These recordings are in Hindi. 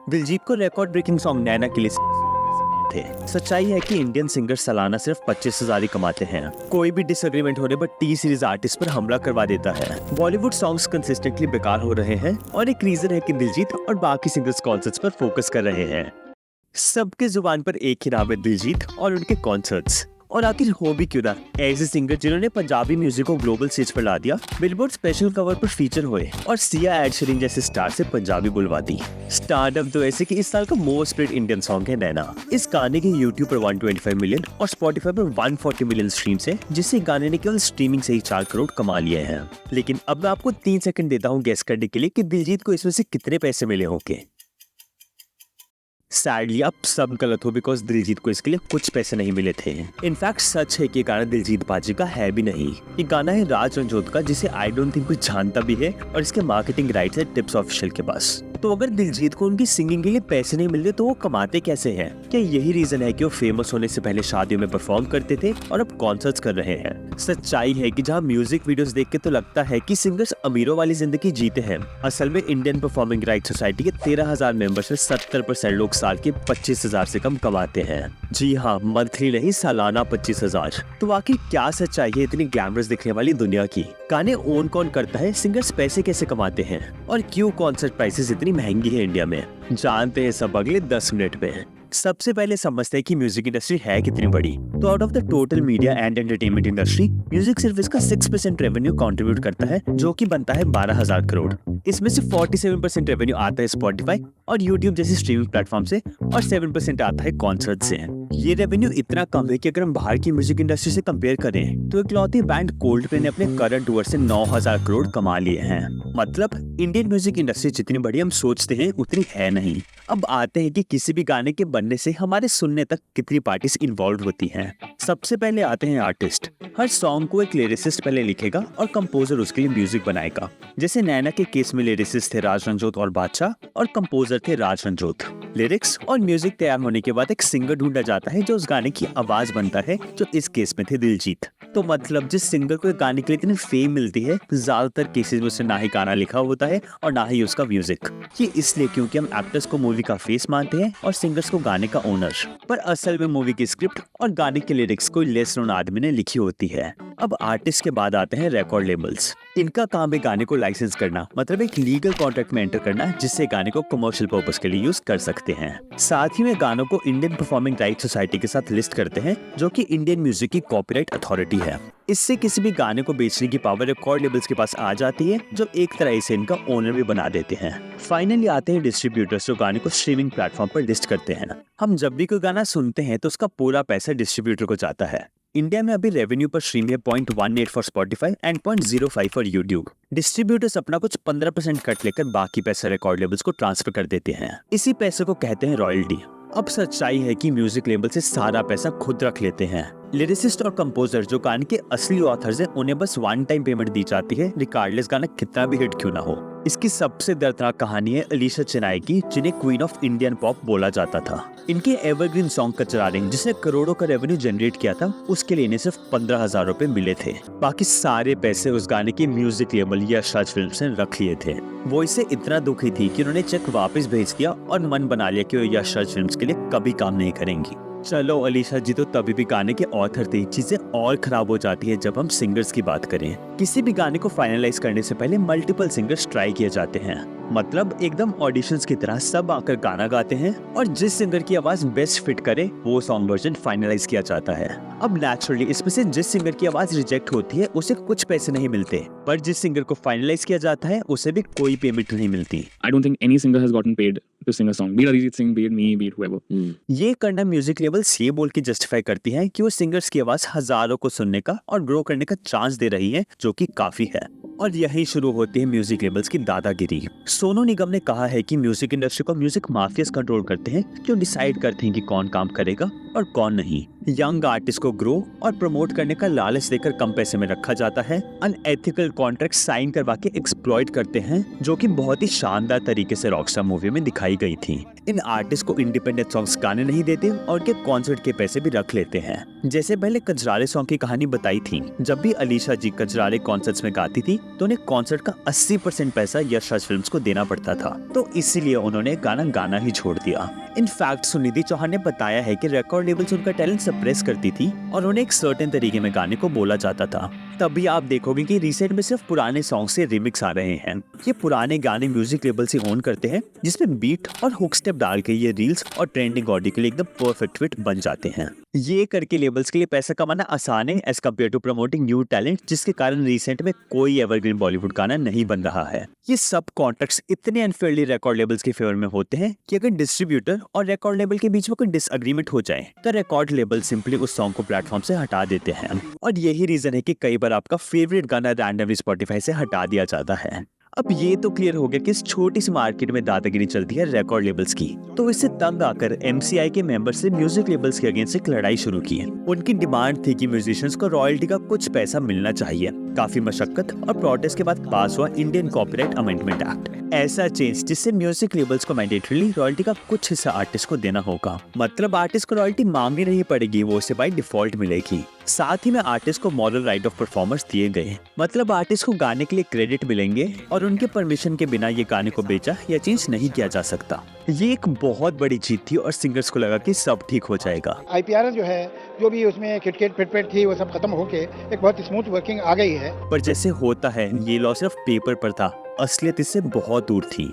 दिलजीत को रिकॉर्ड ब्रेकिंग सॉन्ग नैना के लिए थे। सच्चाई है कि इंडियन सिंगर सालाना सिर्फ 25,000 ही कमाते हैं। कोई भी डिसएग्रीमेंट होने पर टी सीरीज आर्टिस्ट पर हमला करवा देता है। बॉलीवुड सॉन्ग्स कंसिस्टेंटली बेकार हो रहे हैं और एक रीजन है कि दिलजीत और बाकी सिंगर्स कॉन्सर्ट्स पर फोकस कर रहे हैं। सबके जुबान पर एक ही नाम है, दिलजीत और उनके कॉन्सर्ट्स। और आखिर हो भी क्यों ना, ऐसे सिंगर जिन्होंने पंजाबी म्यूजिक को ग्लोबल स्टेज पर ला दिया, बिलबोर्ड स्पेशल कवर पर फीचर हुए और सिया एड शीरन जैसे स्टार से पंजाबी बुलवा दी। स्टारडम तो ऐसे कि इस साल का मोस्ट प्लेड इंडियन सॉन्ग है नैना। इस गाने के यूट्यूब पर 125 मिलियन और स्पॉटिफाई पर 140 मिलियन स्ट्रीम्स है, जिससे गाने ने केवल स्ट्रीमिंग से ही 4 करोड़ कमा लिए हैं। लेकिन अब मैं आपको 3 सेकंड देता हूँ गेस करने के लिए कि दिलजीत को इसमें से कितने पैसे मिले होंगे। सैडली आप सब गलत हो, बिकॉज दिलजीत को इसके लिए कुछ पैसे नहीं मिले थे। इनफैक्ट सच है कि ये गाना दिलजीत बाजी का है भी नहीं। ये गाना है राज रंजोत का, जिसे आई डोंट थिंक कोई जानता भी है, और इसके मार्केटिंग राइट्स है टिप्स ऑफिशियल के पास। तो अगर दिलजीत को उनकी सिंगिंग के लिए पैसे नहीं मिल रहे तो वो कमाते कैसे हैं? क्या यही रीजन है कि वो फेमस होने से पहले शादियों में परफॉर्म करते थे और अब कॉन्सर्ट्स कर रहे हैं? सच्चाई है कि जहाँ म्यूजिक वीडियोस देख के तो लगता है कि सिंगर्स अमीरों वाली जिंदगी जीते हैं, असल में इंडियन परफॉर्मिंग राइट्स सोसाइटी के 13,000 मेंबर्स में 70% लोग साल के 25,000 से कम कमाते हैं। जी हाँ, मंथली नहीं, सालाना 25,000। तो आखिर क्या सच्चाई है इतनी ग्लैमरस दिखने वाली दुनिया की? गाने ओन कौन करता है, सिंगर्स पैसे कैसे कमाते हैं, और क्यों कॉन्सर्ट प्राइसेस इतनी महंगी है इंडिया में? जानते हैं सब अगले 10 मिनट में। सबसे पहले समझते हैं कि म्यूजिक इंडस्ट्री है कितनी बड़ी। तो out of the total media and entertainment industry, music सिर्फ इसका 6% रेवेन्यू कंट्रीब्यूट करता है, जो कि बनता है 12,000 करोड़। इसमें से 47% रेवेन्यू आता है स्पॉटिफाई और यूट्यूब जैसे स्ट्रीमिंग प्लेटफॉर्म से, और 7% आता है कॉन्सर्ट से। ये रेवेन्यू इतना कम है कि अगर हम बाहर की म्यूजिक इंडस्ट्री से कंपेयर करें तो इकलौती बैंड कोल्डप्ले ने अपने करंट टूर से 9,000 करोड़ कमा लिए हैं। मतलब इंडियन म्यूजिक इंडस्ट्री जितनी बड़ी हम सोचते हैं उतनी है नहीं। अब आते हैं कि किसी भी गाने के बनने से हमारे सुनने तक कितनी पार्टीज इन्वॉल्व होती हैं। सबसे पहले आते हैं आर्टिस्ट। हर सॉन्ग को एक लिरिसिस्ट पहले लिखेगा और कंपोजर उसके लिए म्यूजिक बनाएगा। जैसे नैना के केस में लिरिसिस्ट थे राज रंजोत और बादशाह, और कंपोजर थे राज रंजोत। लिरिक्स और म्यूजिक तैयार होने के बाद एक सिंगर ढूंढा जाता है जो उस गाने की आवाज बनता है, जो इस केस में थे दिलजीत। तो मतलब जिस सिंगर को गाने के लिए इतनी फेम मिलती है, ज्यादातर केसेस में उसने ना ही गाना लिखा होता है और ना ही उसका म्यूजिक। ये इसलिए क्योंकि हम एक्टर्स को मूवी का फेस मानते हैं और सिंगर्स को गाने का ओनर। पर असल में मूवी की स्क्रिप्ट और गाने के लिरिक्स कोई लेस नोन आदमी ने लिखी होती है। अब आर्टिस्ट के बाद आते हैं रिकॉर्ड लेबल्स। इनका काम है गाने को लाइसेंस करना, मतलब एक लीगल कॉन्ट्रैक्ट में एंटर करना, जिससे गाने को कमर्शियल पर्पस के लिए यूज कर सकते हैं। साथ ही में गानों को इंडियन परफॉर्मिंग राइट सोसाइटी के साथ लिस्ट करते हैं, जो कि इंडियन म्यूजिक की कॉपीराइट अथॉरिटी है। इससे किसी भी गाने को बेचने की पावर रिकॉर्ड लेबल्स के पास आ जाती है, जो एक तरह से इनका ओनर भी बना देते हैं। फाइनली आते हैं डिस्ट्रीब्यूटर्स, जो गाने को स्ट्रीमिंग प्लेटफॉर्म पर लिस्ट करते हैं। हम जब भी कोई गाना सुनते हैं तो उसका पूरा पैसा डिस्ट्रीब्यूटर को जाता है। इंडिया में अभी रेवेन्यू पर स्ट्रीम है 0.18 for Spotify and 0.05 for YouTube. Distributors अपना कुछ 15% कट लेकर बाकी पैसा रिकॉर्ड लेबल्स को ट्रांसफर कर देते हैं। इसी पैसे को कहते हैं रॉयल्टी। अब सच्चाई है कि म्यूजिक लेबल से सारा पैसा खुद रख लेते हैं। लिरिसिस्ट और कंपोजर जो गाने के असली ऑथर्स हैं, उन्हें बस वन टाइम पेमेंट दी जाती है, रिगार्डलेस गाना कितना भी हिट क्यों ना हो। इसकी सबसे दर्दनाक कहानी है अलीशा चेन्नई की, जिन्हें क्वीन ऑफ इंडियन पॉप बोला जाता था। इनके एवरग्रीन सॉन्ग कचरा रिंग, जिसने करोड़ों का रेवेन्यू जनरेट किया था, उसके लिए इन्हें सिर्फ 15,000 रुपए मिले थे। बाकी सारे पैसे उस गाने की music label Yash Raj films ने रख लिए थे। वो इससे इतना दुखी थी कि उन्होंने चेक वापस भेज दिया और मन बना लिया कि वो यश राज फिल्म्स के लिए कभी काम नहीं करेंगी। चलो, अलीशा जी तो तभी भी गाने के ऑथर थे। चीजें और खराब हो जाती है जब हम सिंगर्स की बात करें। किसी भी गाने को फाइनलाइज करने से पहले मल्टीपल सिंगर्स ट्राई किए जाते हैं, मतलब एकदम ऑडिशंस की तरह सब आकर गाना गाते हैं, और जिस सिंगर की आवाज बेस्ट फिट करे वो सॉन्ग वर्जन फाइनलाइज किया जाता है। अब नेचुरली इसमें से जिस सिंगर की आवाज रिजेक्ट होती है उसे कुछ पैसे नहीं मिलते, पर जिस सिंगर को फाइनलाइज किया जाता है उसे भी कोई पेमेंट नहीं मिलती। I don't think any singer has gotten paid to sing a song, be it Arijit Singh, be it me, be it whoever. ये करना म्यूजिक लेबल्स ये बोल के जस्टिफाई करती हैं कि वो सिंगर्स की आवाज हजारों को सुनने का और ग्रो करने का चांस दे रही है, जो कि काफी है। और यही शुरू होती है म्यूजिक लेबल्स की दादागिरी। सोनू निगम ने कहा है कि म्यूजिक इंडस्ट्री को म्यूजिक माफियाज कंट्रोल करते हैं, जो डिसाइड करते हैं कि कौन काम करेगा और कौन नहीं। यंग आर्टिस्ट को ग्रो और प्रमोट करने का लालच देकर कम पैसे में रखा जाता है, अनएथिकल कॉन्ट्रैक्ट साइन करवा के एक्सप्लॉइट करते हैं, जो कि बहुत ही शानदार तरीके से रॉकस्टार मूवी में दिखाई गई थी। इन आर्टिस्ट को इंडिपेंडेंट सॉन्ग्स गाने नहीं देते और उनके कॉन्सर्ट के पैसे भी रख लेते हैं। जैसे पहले कजरारे सॉन्ग की कहानी बताई थी, जब भी अलीशा जी कजरारे कॉन्सर्ट्स में गाती थी तो उन्हें कॉन्सर्ट का 80% पैसा यश राज फिल्म्स को देना पड़ता था, तो इसीलिए उन्होंने गाना ही छोड़ दिया। इनफैक्ट सुनिधि चौहान ने बताया है कि रिकॉर्ड लेबल्स उनका टैलेंट सप्रेस करती थी और उन्हें एक सर्टेन तरीके में गाने को बोला जाता था। तभी आप देखोगे कि रिसेंट में सिर्फ पुराने सॉन्ग से रिमिक्स आ रहे हैं। ये पुराने गाने म्यूजिक लेबल से ओन करते हैं, जिसमें बीट और हुक स्टेप डाल के ये रील्स और ट्रेंडिंग ऑडियो के लिए एकदम परफेक्ट फिट बन जाते हैं। ये करके लेबल्स के लिए पैसा कमाना आसान है as compared to promoting new talent, जिसके कारण रिसेंट में कोई एवरग्रीन बॉलीवुड गाना नहीं बन रहा है। ये सब कॉन्ट्रैक्ट्स इतने अनफेयरली रिकॉर्ड लेबल्स के फेवर में होते हैं कि अगर डिस्ट्रीब्यूटर और रिकॉर्ड लेबल के बीच में कोई डिसएग्रीमेंट हो जाए तो रिकॉर्ड लेबल सिंपली उस सॉन्ग को प्लेटफॉर्म से हटा देते हैं। और यही रीजन है कि कई बार आपका फेवरेट गाना रैंडमली स्पॉटिफाई से हटा दिया जाता है। अब ये तो क्लियर हो गया कि इस छोटी सी मार्केट में दादागिरी चलती है रिकॉर्ड लेबल्स की, तो इससे तंग आकर एमसीआई के मेंबर्स ने म्यूजिक लेबल्स के अगेंस्ट एक लड़ाई शुरू की। उनकी डिमांड थी कि म्यूजिशियंस को रॉयल्टी का कुछ पैसा मिलना चाहिए। काफी मशक्कत और प्रोटेस्ट के बाद पास हुआ इंडियन कॉपीराइट अमेंडमेंट एक्ट, ऐसा चेंज जिससे म्यूजिक लेबल्स को मैंडेटरीली रॉयल्टी का कुछ हिस्सा आर्टिस्ट को देना होगा। मतलब आर्टिस्ट को रॉयल्टी मांगनी नहीं पड़ेगी, वो उसे बाय डिफॉल्ट मिलेगी। साथ ही में आर्टिस्ट को मॉरल राइट ऑफ परफॉर्मेंस दिए गए, मतलब आर्टिस्ट को गाने के लिए क्रेडिट मिलेंगे और उनके परमिशन के बिना ये गाने को बेचा या चेंज नहीं किया जा सकता। ये एक बहुत बड़ी जीत थी और सिंगर्स को लगा कि सब ठीक हो जाएगा। आईपीआर जो है, जो भी उसमें खिटखिट पिटपिट थी, वो सब खत्म होके एक बहुत स्मूथ वर्किंग आ गई है। पर जैसे होता है, ये लॉ सिर्फ पेपर पर था, असलियत इससे बहुत दूर थी।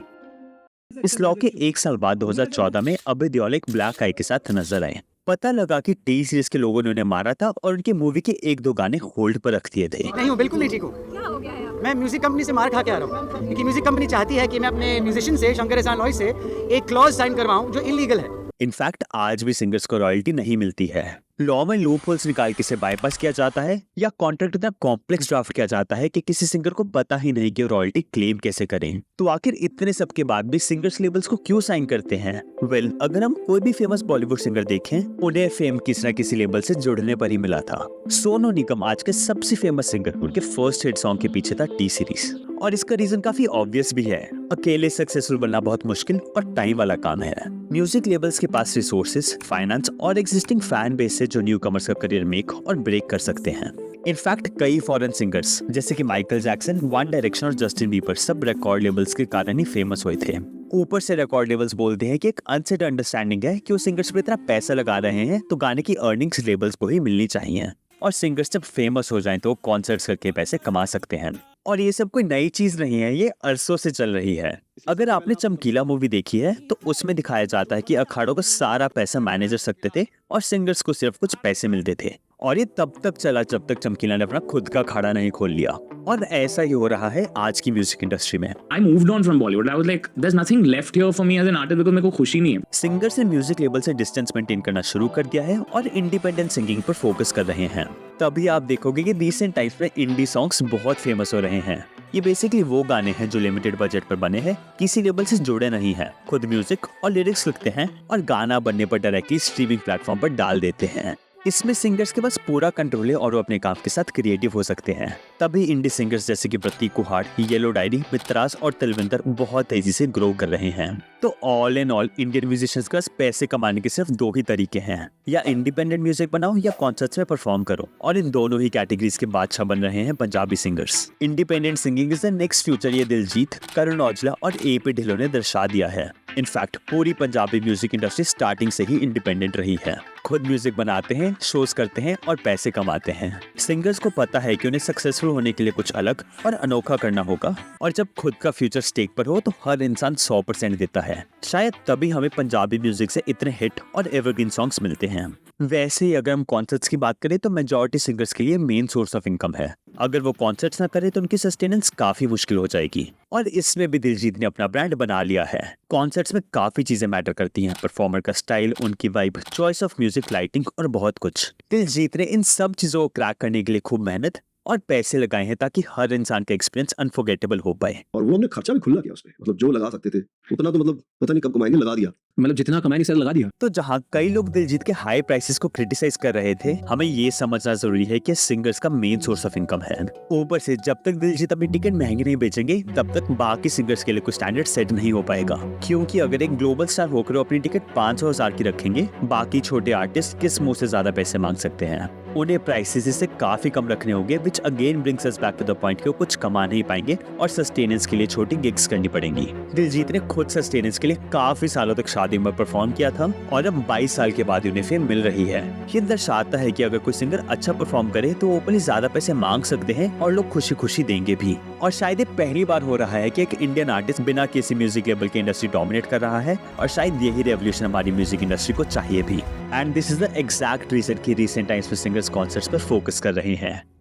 इस लॉ के 1 साल बाद 2014 में अभय देओल एक ब्लैक आई के साथ नजर आए। पता लगा कि टी सीरीज के लोगों ने उन्हें मारा था और उनकी मूवी के 1-2 गाने होल्ड पर रख दिए थे। नहीं हूँ, बिल्कुल नहीं ठीक हूँ। मैं म्यूजिक कंपनी से मार खा के आ रहा हूँ, क्योंकि म्यूजिक कंपनी चाहती है कि मैं अपने म्यूजिशियन से, शंकर एहसान लॉय से एक क्लॉज साइन करवाऊं जो इलीगल है। इनफैक्ट आज भी सिंगर्स को रॉयल्टी नहीं मिलती है। लॉ में लूप होल्स निकाल के इसे बाईपास किया जाता है या कॉन्ट्रैक्ट इतना कॉम्प्लेक्स ड्राफ्ट किया जाता है कि किसी सिंगर को पता ही नहीं कि रॉयल्टी क्लेम कैसे करें। तो आखिर इतने सब के बाद भी सिंगर्स लेबल्स को क्यों साइन करते हैं? वेल, अगर हम कोई भी फेमस बॉलीवुड सिंगर देखें, उन्हें फेम किसी न किसी लेबल से जुड़ने पर ही मिला था। सोनू निगम आज के सबसे फेमस सिंगर, उनके फर्स्ट हिट सॉन्ग के पीछे था टी सीरीज, और इसका रीजन काफी ऑब्वियस भी है। अकेले सक्सेसफुल बनना बहुत मुश्किल और टाइम वाला काम है। म्यूजिक लेबल्स के पास रिसोर्सेज, फाइनेंस और एग्जिस्टिंग फैन बेस से जो न्यू कमर्स का करियर मेक और ब्रेक कर सकते हैं। इनफैक्ट कई फॉरेन सिंगर्स जैसे कि माइकल जैक्सन, वन डायरेक्शन और जस्टिन बीबर सब रिकॉर्ड लेबल्स के कारण ही फेमस हुए थे। ऊपर से रिकॉर्ड लेबल्स बोलते हैं कि एक अनसेट अंडरस्टैंडिंग है कि वो सिंगर्स पर इतना पैसा लगा रहे हैं तो गाने की अर्निंग्स लेबल्स को ही मिलनी चाहिए, और सिंगर्स जब फेमस हो जाएं तो कॉन्सर्ट्स करके पैसे कमा सकते हैं। और ये सब कोई नई चीज नहीं है, ये अरसों से चल रही है। अगर आपने चमकीला मूवी देखी है तो उसमें दिखाया जाता है कि अखाड़ों का सारा पैसा मैनेजर सकते थे और सिंगर्स को सिर्फ कुछ पैसे मिलते थे, और ये तब तक चला जब तक चमकीला ने अपना खुद का अखाड़ा नहीं खोल लिया। और ऐसा ही हो रहा है आज की म्यूजिक इंडस्ट्री में। I moved on from Bollywood. I was like, there's nothing left here for me as an artist because मेरे को खुशी नहीं है। सिंगर्स ने म्यूजिक लेबल से डिस्टेंस मेंटेन करना शुरू कर दिया है और इंडिपेंडेंट सिंगिंग पर फोकस कर रहे हैं। तभी आप देखोगे कि रिसेंट टाइम्स में इंडी सॉन्ग्स बहुत फेमस हो रहे हैं। ये बेसिकली वो गाने हैं जो लिमिटेड बजट पर बने हैं, किसी लेबल से जुड़े नहीं हैं, खुद म्यूजिक और लिरिक्स लिखते हैं और गाना बनने पर डायरेक्टली स्ट्रीमिंग प्लेटफॉर्म पर डाल देते हैं। इसमें सिंगर्स के पास पूरा कंट्रोल है और वो अपने काम के साथ क्रिएटिव हो सकते हैं। तभी इंडी सिंगर्स जैसे कि प्रतीक कुहाड़, येलो डायरी, मित्रास और तलविंदर बहुत तेजी से ग्रो कर रहे हैं। तो all in all Indian musicians के पास पैसे कमाने के सिर्फ 2 ही तरीके हैं, या इंडिपेंडेंट म्यूजिक बनाओ या कॉन्सर्ट्स में परफॉर्म करो, और इन दोनों ही कैटेगरीज के बादशाह बन रहे हैं Punjabi singers. Independent singing is the next future, ये दिलजीत, करण औजला और ए.पी. ढिल्लों ने दर्शा दिया है। इनफैक्ट पूरी पंजाबी म्यूजिक इंडस्ट्री स्टार्टिंग से ही इंडिपेंडेंट रही है। खुद म्यूजिक बनाते हैं, शोज करते हैं और पैसे कमाते हैं। सिंगर्स को पता है कि उन्हें सक्सेसफुल होने के लिए कुछ अलग और अनोखा करना होगा, और जब खुद का फ्यूचर स्टेक पर हो तो हर इंसान 100% देता है। शायद तभी हमें पंजाबी म्यूजिक से इतने हिट और एवरग्रीन सॉन्ग्स मिलते हैं। वैसे ही अगर हम कॉन्सर्ट्स की बात करें तो मेजॉरिटी सिंगर्स के लिए मेन सोर्स ऑफ इनकम है। अगर वो कॉन्सर्ट्स ना करे तो उनकी सस्टेनेंस काफी मुश्किल हो जाएगी, और इसमें भी दिलजीत ने अपना ब्रांड बना लिया है। कॉन्सर्ट्स में काफी चीजें मैटर करती हैं, परफॉर्मर का स्टाइल, उनकी vibe, choice of music, lighting और बहुत कुछ। दिलजीत ने इन सब चीजों को क्रैक करने के लिए खूब मेहनत और पैसे लगाए हैं ताकि हर इंसान का एक्सपीरियंस अनफॉरगेटेबल हो पाए। और वो हमने खर्चा भी खुला किया उसमें, मतलब जो लगा सकते थे उतना तो मतलब पता नहीं कब कमाएंगे, लगा दिया। मतलब जितना कमाएंगे सर लगा दिया। तो जहाँ कई लोग दिलजीत के हाई प्राइसेस को क्रिटिसाइज कर रहे थे, हमें ये समझना जरूरी है कि सिंगर्स का मेन सोर्स ऑफ इनकम है। ऊपर से जब तक दिलजीत अपनी टिकट महंगे नहीं बेचेंगे तब तक बाकी सिंगर्स के लिए कोई स्टैंडर्ड सेट नहीं हो पाएगा। क्योंकि अगर एक ग्लोबल स्टार होकर अपनी टिकट 500,000 की रखेंगे, बाकी छोटे आर्टिस्ट किस मुंह से ज्यादा पैसे मांग सकते हैं? उन्हें प्राइसेस इससे काफी कम रखने होंगे, which again brings us back to the point कि वो कुछ कमा नहीं पाएंगे और सस्टेनेंस के लिए छोटी गिग्स करनी पड़ेंगी। दिलजीत ने खुद सस्टेनेंस के लिए काफी सालों तक शादी में परफॉर्म किया था और अब 22 साल के बाद उन्हें फेम मिल रही है। ये दर्शाता है कि अगर कोई सिंगर अच्छा परफॉर्म करे तो ओपनली ज्यादा पैसे मांग सकते हैं और लोग खुशी खुशी देंगे भी। और शायद ये पहली बार हो रहा है कि एक इंडियन आर्टिस्ट बिना किसी म्यूजिक लेबल के इंडस्ट्री डोमिनेट कर रहा है, और शायद यही रेवोल्यूशन हमारी म्यूजिक इंडस्ट्री को चाहिए भी। And this is the exact reason कि रिसेंट टाइम्स में सिंगर्स कॉन्सर्ट्स पर फोकस कर रहे हैं।